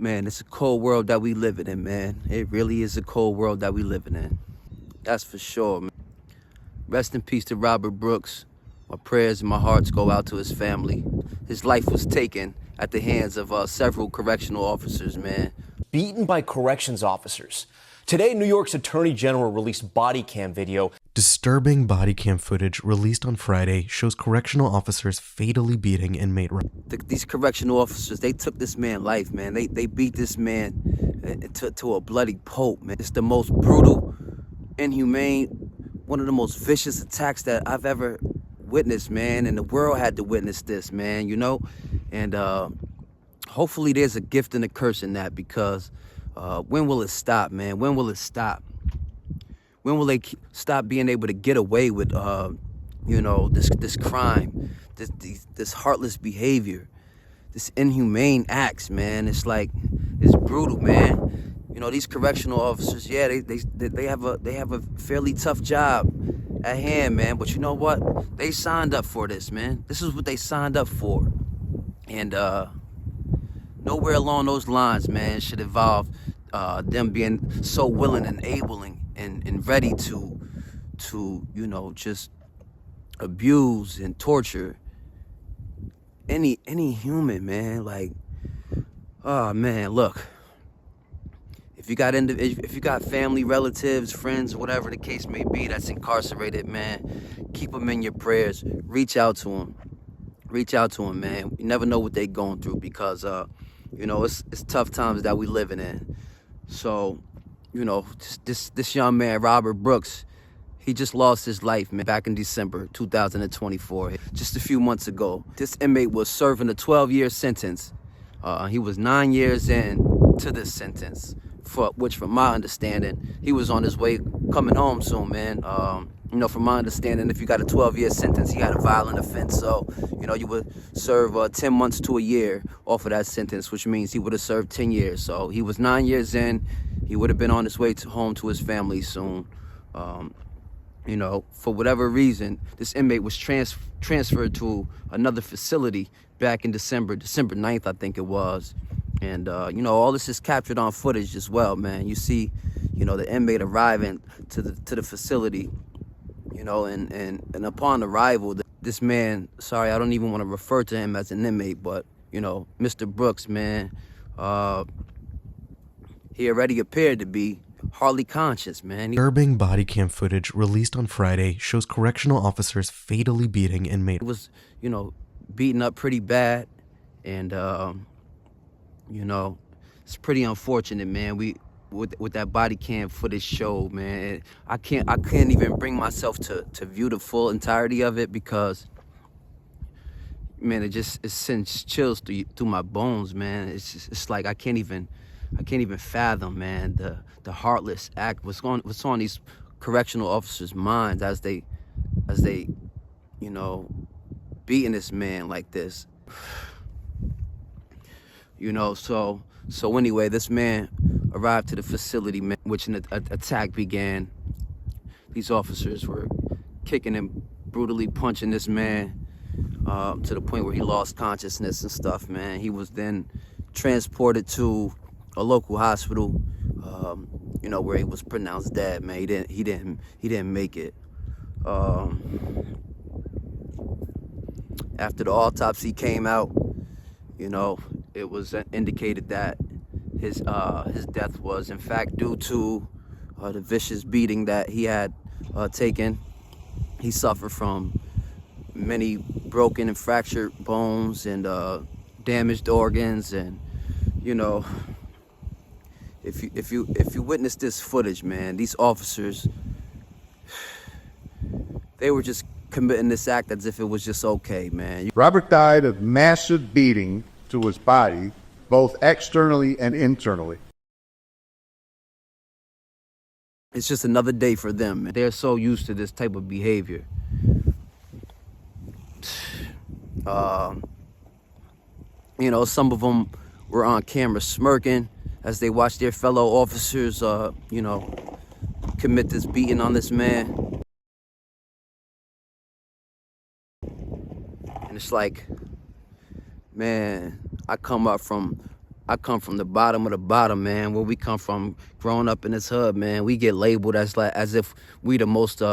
Man, it's a cold world that we living in, man. It really is a cold world that we living in. That's for sure, man. Rest in peace to Robert Brooks. My prayers and my hearts go out to his family. His life was taken at the hands of several correctional officers, man. Beaten by corrections officers. Today, New York's Attorney General released body cam video. Disturbing body cam footage released on Friday shows correctional officers fatally beating inmate. These correctional officers, they took this man's life, man. They beat this man to a bloody pulp, man. It's the most brutal, inhumane, one of the most vicious attacks that I've ever witnessed, man. And the world had to witness this, man, you know? And hopefully there's a gift and a curse in that, because when will it stop, man? When will it stop? When will they stop being able to get away with, you know, this crime, this heartless behavior, this inhumane acts, man? It's like, it's brutal, man. You know, these correctional officers, yeah, they have a fairly tough job at hand, man. But you know what? They signed up for this, man. This is what they signed up for, and nowhere along those lines, man, should involve them being so willing and able and ready to you know, just abuse and torture any human, man. Like, oh man, look, if you got family, relatives, friends, whatever the case may be, that's incarcerated, man, keep them in your prayers. Reach out to them, man. You never know what they're going through, because you know, it's tough times that we living in. So, you know, this young man, Robert Brooks, he just lost his life, man, back in December 2024, just a few months ago. This inmate was serving a 12-year sentence. He was 9 years in to this sentence, for which, from my understanding, he was on his way coming home soon, man. You know, from my understanding, if you got a 12-year sentence, you had a violent offense. So, you know, you would serve 10 months to a year off of that sentence, which means he would have served 10 years. So he was 9 years in. He would have been on his way home to his family soon. You know, for whatever reason, this inmate was transferred to another facility back in December 9th, I think it was. And, you know, all this is captured on footage as well, man. You see, you know, the inmate arriving to the facility, you know, and upon arrival, this man, sorry, I don't even want to refer to him as an inmate, but, you know, Mr. Brooks, man, he already appeared to be hardly conscious, man. Disturbing body cam footage released on Friday shows correctional officers fatally beating inmate. He was, you know, beaten up pretty bad, and, you know, it's pretty unfortunate, man. With that body cam footage showed, man, I can't even bring myself to view the full entirety of it, because, man, it sends chills through my bones, man. It's like I can't even fathom, man, the heartless act. What's on these correctional officers' minds as they, you know, beating this man like this. You know, so anyway, this man arrived to the facility, man, which an attack began. These officers were kicking and brutally punching this man to the point where he lost consciousness and stuff, man. He was then transported to a local hospital, you know, where he was pronounced dead, man. He didn't make it. After the autopsy came out, you know, it was indicated that his death was in fact due to the vicious beating that he had taken. He suffered from many broken and fractured bones and damaged organs, and, you know, if you witness this footage, man, these officers, they were just committing this act as if it was just okay, man. Robert died of massive beating to his body, both externally and internally. It's just another day for them, man. They're so used to this type of behavior. You know, some of them were on camera smirking as they watched their fellow officers, you know, commit this beating on this man. And it's like, man, I come up from I come from the bottom of the bottom, man. Where we come from, growing up in this hood, man, we get labeled as if we the most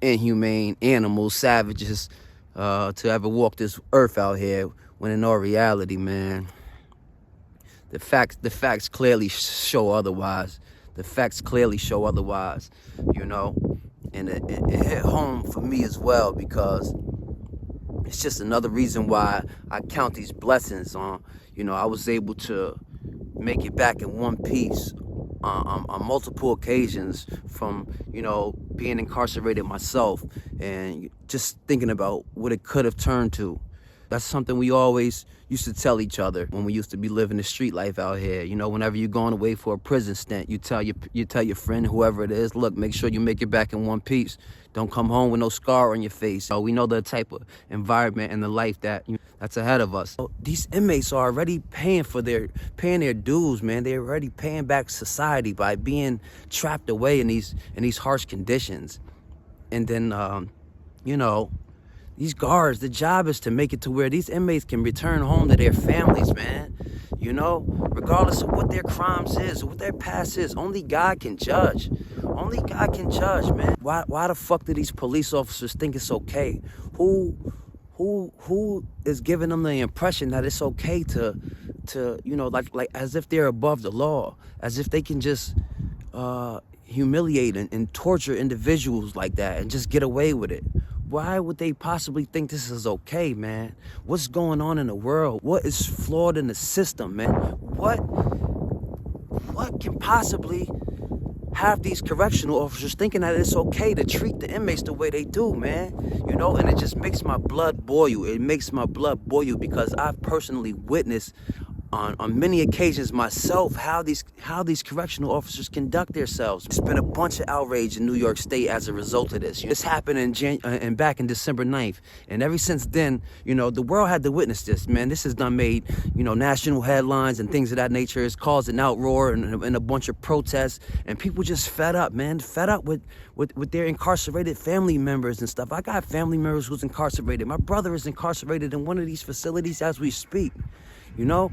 inhumane animals, savages to ever walk this earth out here. When in all reality, man, the facts clearly show otherwise. The facts clearly show otherwise, you know. And it hit home for me as well, because it's just another reason why I count these blessings on. You know, I was able to make it back in one piece on multiple occasions from, you know, being incarcerated myself and just thinking about what it could have turned to. That's something we always used to tell each other when we used to be living the street life out here. You know, whenever you're going away for a prison stint, you tell your friend, whoever it is, look, make sure you make it back in one piece. Don't come home with no scar on your face. So we know the type of environment and the life that's ahead of us. So these inmates are already paying their dues, man. They're already paying back society by being trapped away in these harsh conditions. And then, you know, these guards, the job is to make it to where these inmates can return home to their families, man. You know, regardless of what their crimes is, what their past is, only God can judge. Only God can judge, man. Why the fuck do these police officers think it's okay? Who is giving them the impression that it's okay to you know, like as if they're above the law, as if they can just humiliate and torture individuals like that and just get away with it? Why would they possibly think this is okay, man? What's going on in the world? What is flawed in the system, man? What can possibly have these correctional officers thinking that it's okay to treat the inmates the way they do, man? You know, and it just makes my blood boil. It makes my blood boil because I've personally witnessed on many occasions myself how these correctional officers conduct themselves. It's been a bunch of outrage in New York State as a result of this. This happened back in December 9th. And ever since then, you know, the world had to witness this, man. This has done made, you know, national headlines and things of that nature. It's caused an outroar and a bunch of protests. And people just fed up, man. Fed up with their incarcerated family members and stuff. I got family members who's incarcerated. My brother is incarcerated in one of these facilities as we speak. You know,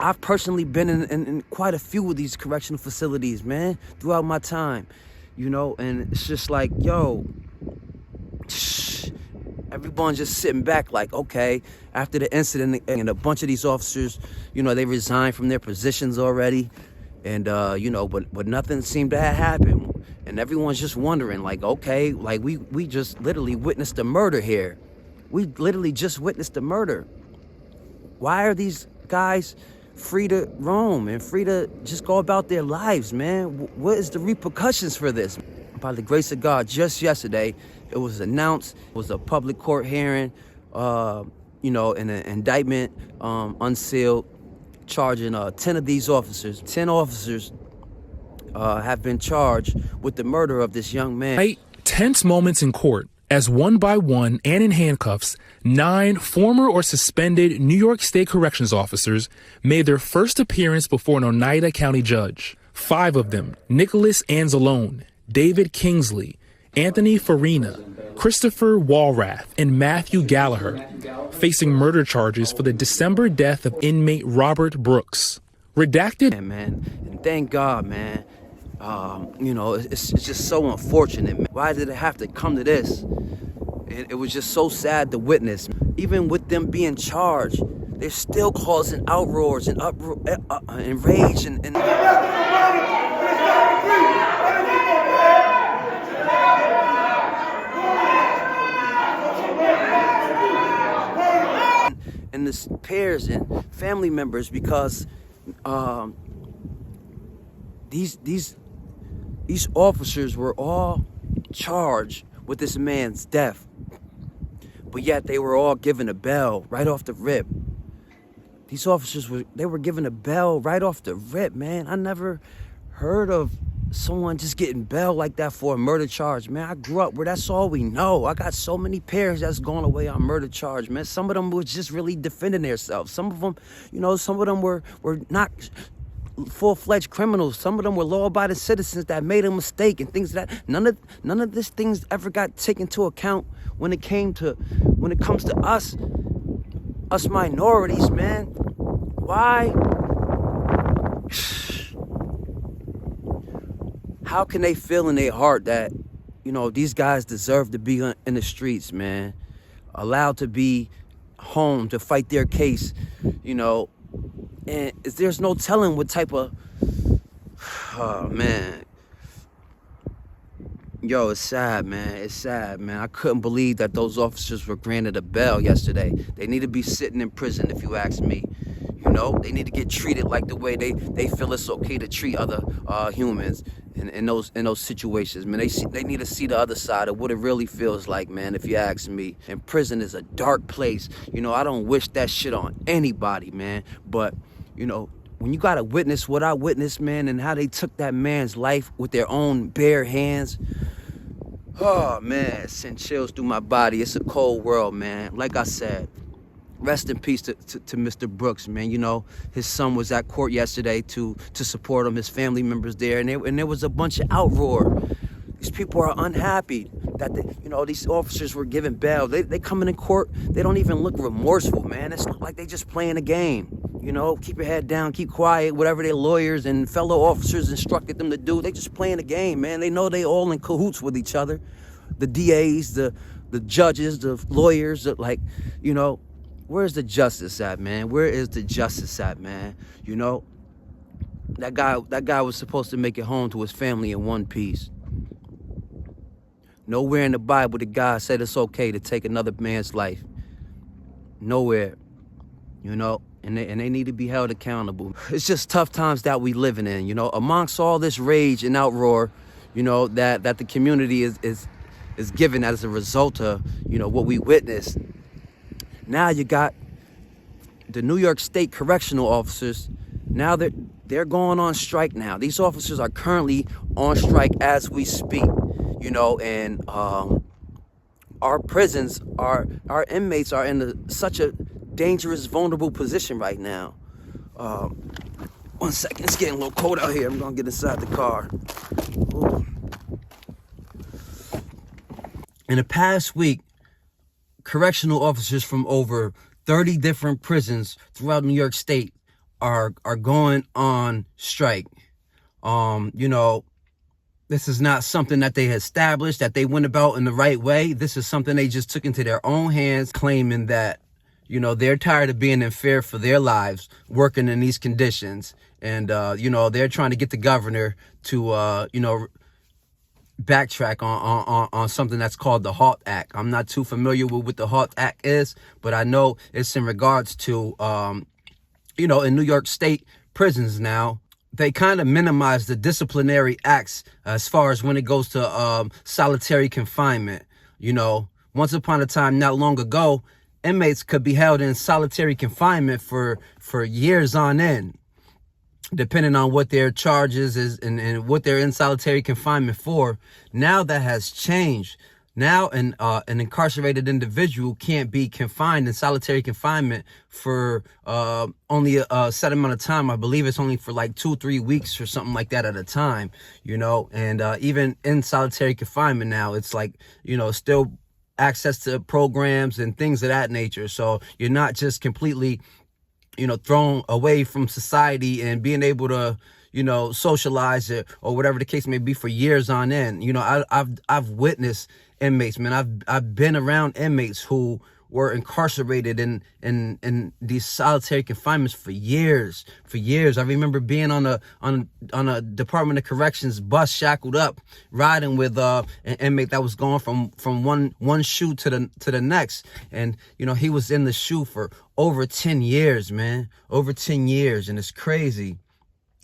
I've personally been in quite a few of these correctional facilities, man, throughout my time, you know, and it's just like, yo, everyone's just sitting back like, okay, after the incident, and a bunch of these officers, you know, they resigned from their positions already, and, you know, but nothing seemed to have happened, and everyone's just wondering, like, okay, like, we just literally witnessed a murder here. We literally just witnessed a murder. Why are these guys free to roam and free to just go about their lives, man? What is the repercussions for this? By the grace of God, just yesterday, it was announced, it was a public court hearing, you know, an indictment, unsealed, charging 10 of these officers. 10 officers have been charged with the murder of this young man. Tense moments in court as one by one and in handcuffs, 9 former or suspended New York State corrections officers made their first appearance before an Oneida County judge. 5 of them, Nicholas Anzalone, David Kingsley, Anthony Farina, Christopher Walrath, and Matthew Gallagher, facing murder charges for the December death of inmate Robert Brooks. Redacted. Man, and thank God, man. You know, it's just so unfortunate, man. Why did it have to come to this? It was just so sad to witness. Even with them being charged, they're still causing outroars and and rage and the peers and family members, because these officers were all charged with this man's death, but yet they were all given a bail right off the rip. These officers were given a bail right off the rip, man. I never heard of someone just getting bail like that for a murder charge, man. I grew up where that's all we know. I got so many parents that's gone away on murder charge, man. Some of them was just really defending themselves. Some of them, you know, some of them were not full-fledged criminals. Some of them were law-abiding citizens that made a mistake and things like that. None of these things ever got taken into account when it comes to us minorities, man. Why? How can they feel in their heart that, these guys deserve to be in the streets, man? Allowed to be home to fight their case, and there's no telling what type of, oh, man. Yo, it's sad, man. It's sad, man. I couldn't believe that those officers were granted a bail yesterday. They need to be sitting in prison, if you ask me. They need to get treated like the way they feel it's okay to treat other humans in those situations, man. They need to see the other side of what it really feels like, man, if you ask me. And prison is a dark place. I don't wish that shit on anybody, man. But, when you gotta witness what I witnessed, man, and how they took that man's life with their own bare hands, oh, man, it sent chills through my body. It's a cold world, man. Like I said, rest in peace to Mr. Brooks, man. His son was at court yesterday to support him, his family members there, and there was a bunch of outroar. These people are unhappy that these officers were given bail. They come in court, they don't even look remorseful, man. It's like they just playing a game. Keep your head down, keep quiet, whatever their lawyers and fellow officers instructed them to do. They just playing a game, man. They know they all in cahoots with each other. The DAs, the judges, the lawyers, where's the justice at, man? Where is the justice at, man? That guy was supposed to make it home to his family in one piece. Nowhere in the Bible did God said it's okay to take another man's life. Nowhere, and they need to be held accountable. It's just tough times that we living in, amongst all this rage and outroar, that the community is given as a result of, what we witnessed. Now you got the New York State Correctional officers. Now they're going on strike now. These officers are currently on strike as we speak, and our prisons, our inmates are in such a dangerous, vulnerable position right now. 1 second, it's getting a little cold out here. I'm gonna get inside the car. Ooh. In the past week, correctional officers from over 30 different prisons throughout New York State are going on strike. This is not something that they established, that they went about in the right way. This is something they just took into their own hands, claiming that, they're tired of being in fear for their lives, working in these conditions. And, they're trying to get the governor to, backtrack on something that's called the HALT Act. I'm not too familiar with what the HALT Act is, but I know it's in regards to, in New York State prisons now, they kind of minimize the disciplinary acts as far as when it goes to solitary confinement. Once upon a time, not long ago, inmates could be held in solitary confinement for years on end, depending on what their charges is and what they're in solitary confinement for. Now that has changed. Now an incarcerated individual can't be confined in solitary confinement for only a set amount of time. I believe it's only for like 2-3 weeks or something like that at a time, and even in solitary confinement now, it's like, still access to programs and things of that nature. So you're not just completely, thrown away from society and being able to, socialize it or whatever the case may be for years on end. I've witnessed inmates, man. I've been around inmates who were incarcerated in these solitary confinements for years. I remember being on a Department of Corrections bus, shackled up, riding with an inmate that was going from one shoe to the next, and he was in the shoe for over 10 years, man. Over 10 years, and it's crazy.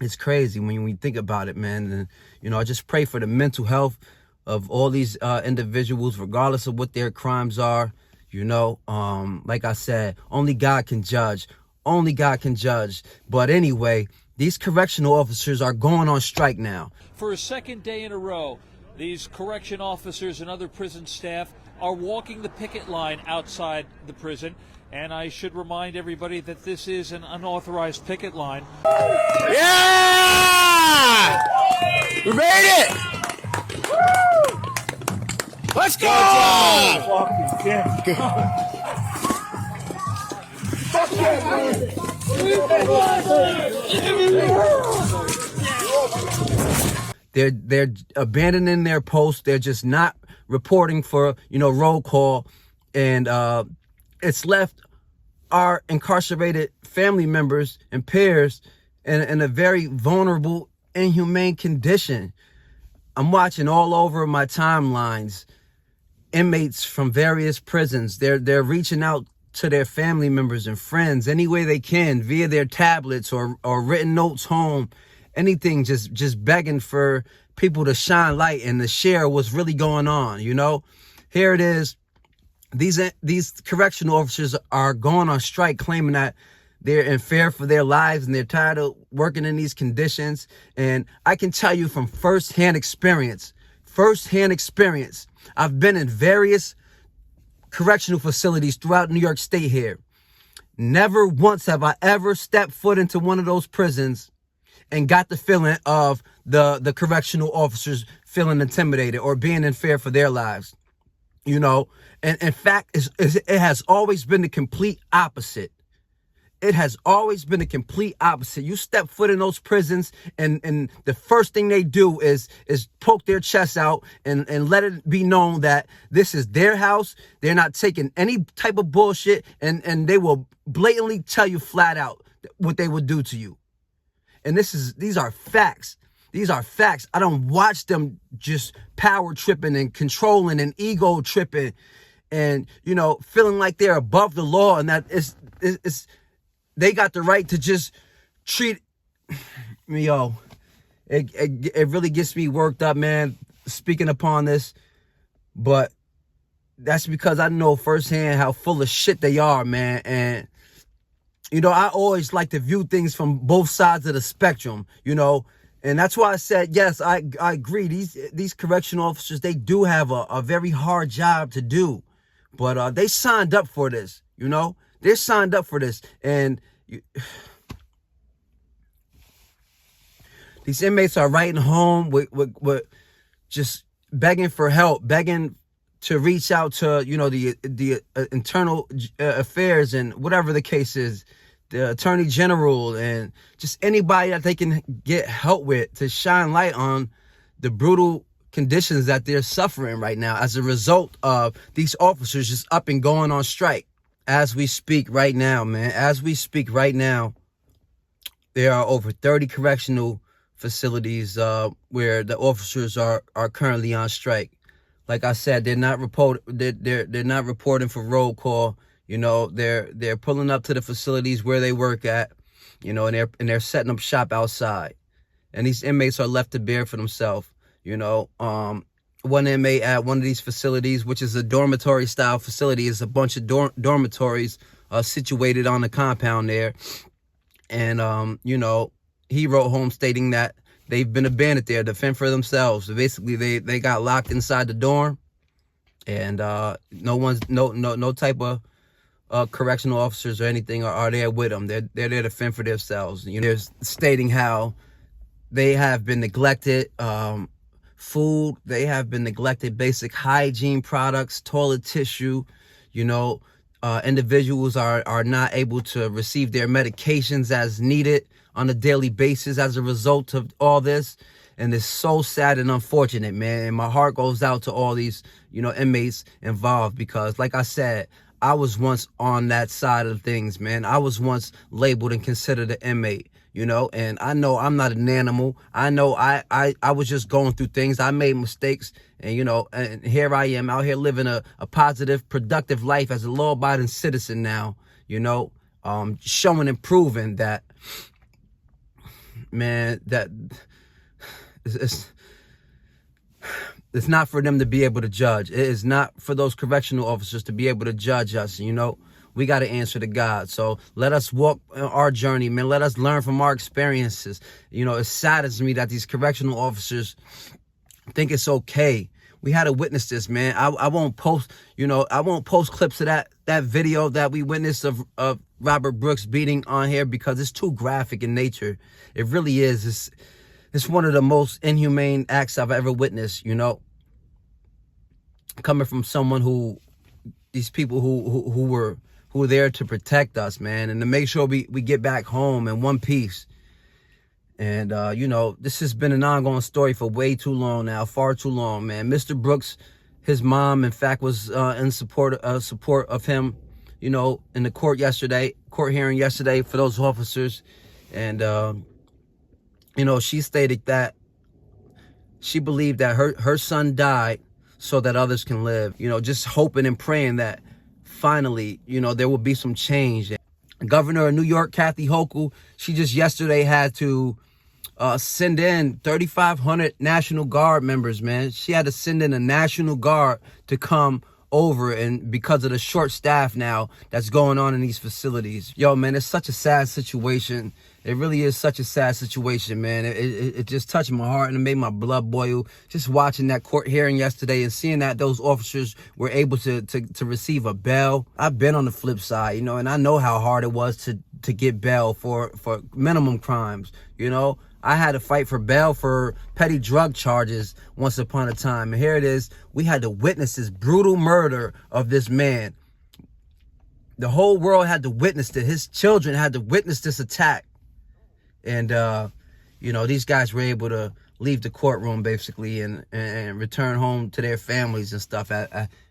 It's crazy when we think about it, man. And I just pray for the mental health of all these individuals, regardless of what their crimes are. Like I said, only God can judge. Only God can judge. But anyway, these correctional officers are going on strike now. For a second day in a row, these correction officers and other prison staff are walking the picket line outside the prison. And I should remind everybody that this is an unauthorized picket line. Yeah! We made it! Let's go! Fuck yeah, man. They're abandoning their posts. They're just not reporting for, roll call. And it's left our incarcerated family members and peers in a very vulnerable, inhumane condition. I'm watching all over my timelines, inmates from various prisons. They're reaching out to their family members and friends any way they can via their tablets or written notes home, anything, just begging for people to shine light and to share what's really going on. Here it is. These correctional officers are going on strike, claiming that they're in fear for their lives and they're tired of working in these conditions. And I can tell you from firsthand experience, I've been in various correctional facilities throughout New York State here. Never once have I ever stepped foot into one of those prisons and got the feeling of the correctional officers feeling intimidated or being in fear for their lives. And in fact, it has always been the complete opposite. It has always been the complete opposite. You step foot in those prisons and the first thing they do is poke their chests out and let it be known that this is their house. They're not taking any type of bullshit and they will blatantly tell you flat out what they would do to you. And these are facts. These are facts. I don't watch them just power tripping and controlling and ego tripping and, feeling like they're above the law and that it's they got the right to just treat me. It really gets me worked up, man, speaking upon this. But that's because I know firsthand how full of shit they are, man. And, I always like to view things from both sides of the spectrum, And that's why I said, yes, I agree. These correctional officers, they do have a very hard job to do. But they signed up for this, They're signed up for this. And these inmates are writing home with just begging for help, begging to reach out to, the internal affairs and whatever the case is, the attorney general and just anybody that they can get help with to shine light on the brutal conditions that they're suffering right now as a result of these officers just up and going on strike. As we speak right now, man, there are over 30 correctional facilities where the officers are currently on strike. Like I said, they're not not reporting for roll call. They're pulling up to the facilities where they work at, and they're setting up shop outside. And these inmates are left to bear for themselves. One inmate at one of these facilities, which is a dormitory style facility, is a bunch of dormitories situated on the compound there. And, he wrote home stating that they've been abandoned there to fend for themselves. So basically, they got locked inside the dorm, and no type of correctional officers or anything are there with them. They're there to fend for themselves. They're stating how they have been neglected. Food, they have been neglected, basic hygiene products, toilet tissue, individuals are not able to receive their medications as needed on a daily basis as a result of all this. And it's so sad and unfortunate, man. And my heart goes out to all these, inmates involved because, like I said, I was once on that side of things, man. I was once labeled and considered an inmate. And I know I'm not an animal. I know I was just going through things. I made mistakes and, and here I am out here living a positive, productive life as a law-abiding citizen now, showing and proving that, man, that it's not for them to be able to judge. It is not for those correctional officers to be able to judge us, We got to answer to God. So let us walk our journey, man. Let us learn from our experiences. It saddens me that these correctional officers think it's okay. We had to witness this, man. I won't post, I won't post clips of that video that we witnessed of Robert Brooks beating on here because it's too graphic in nature. It really is. It's one of the most inhumane acts I've ever witnessed, Coming from someone these people who who are there to protect us, man, and to make sure we get back home in one piece. And, you know, this has been an ongoing story for way too long now, far too long, man. Mr. Brooks, his mom, in fact, was in support of him, you know, in the court hearing yesterday for those officers. And, you know, she stated that she believed that her son died so that others can live, you know, just hoping and praying that finally, you know, there will be some change. Governor of New York, Kathy Hochul, she just yesterday had to send in 3,500 National Guard members, man. She had to send in a National Guard to come over, and because of the short staff now that's going on in these facilities. Yo, man, it's such a sad situation. It really is such a sad situation, man. It just touched my heart and it made my blood boil just watching that court hearing yesterday and seeing that those officers were able to receive a bail. I've been on the flip side, you know, and I know how hard it was to get bail for minimum crimes, you know. I had to fight for bail for petty drug charges once upon a time. And here it is. We had to witness this brutal murder of this man. The whole world had to witness it. His children had to witness this attack. And, you know, these guys were able to leave the courtroom basically and return home to their families and stuff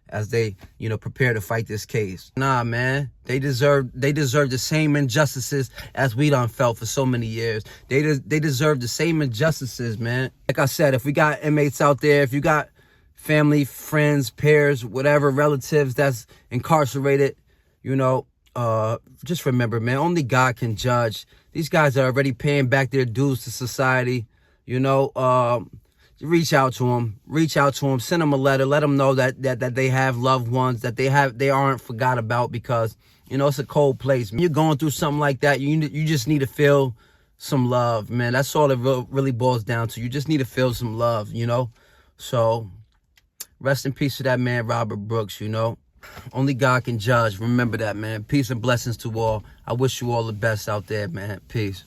as they, you know, prepare to fight this case. Nah, man, they deserve the same injustices as we done felt for so many years. They deserve the same injustices, man. Like I said, if we got inmates out there, if you got family, friends, peers, whatever, relatives that's incarcerated, you know, just remember, man, only God can judge. These guys are already paying back their dues to society, you know. Reach out to them, send them a letter, let them know that they have loved ones, that they aren't forgot about, because, you know, it's a cold place. When you're going through something like that, you just need to feel some love, man. That's all it really boils down to. You just need to feel some love, you know. So rest in peace to that man, Robert Brooks, you know. Only God can judge. Remember that, man. Peace and blessings to all. I wish you all the best out there, man. Peace.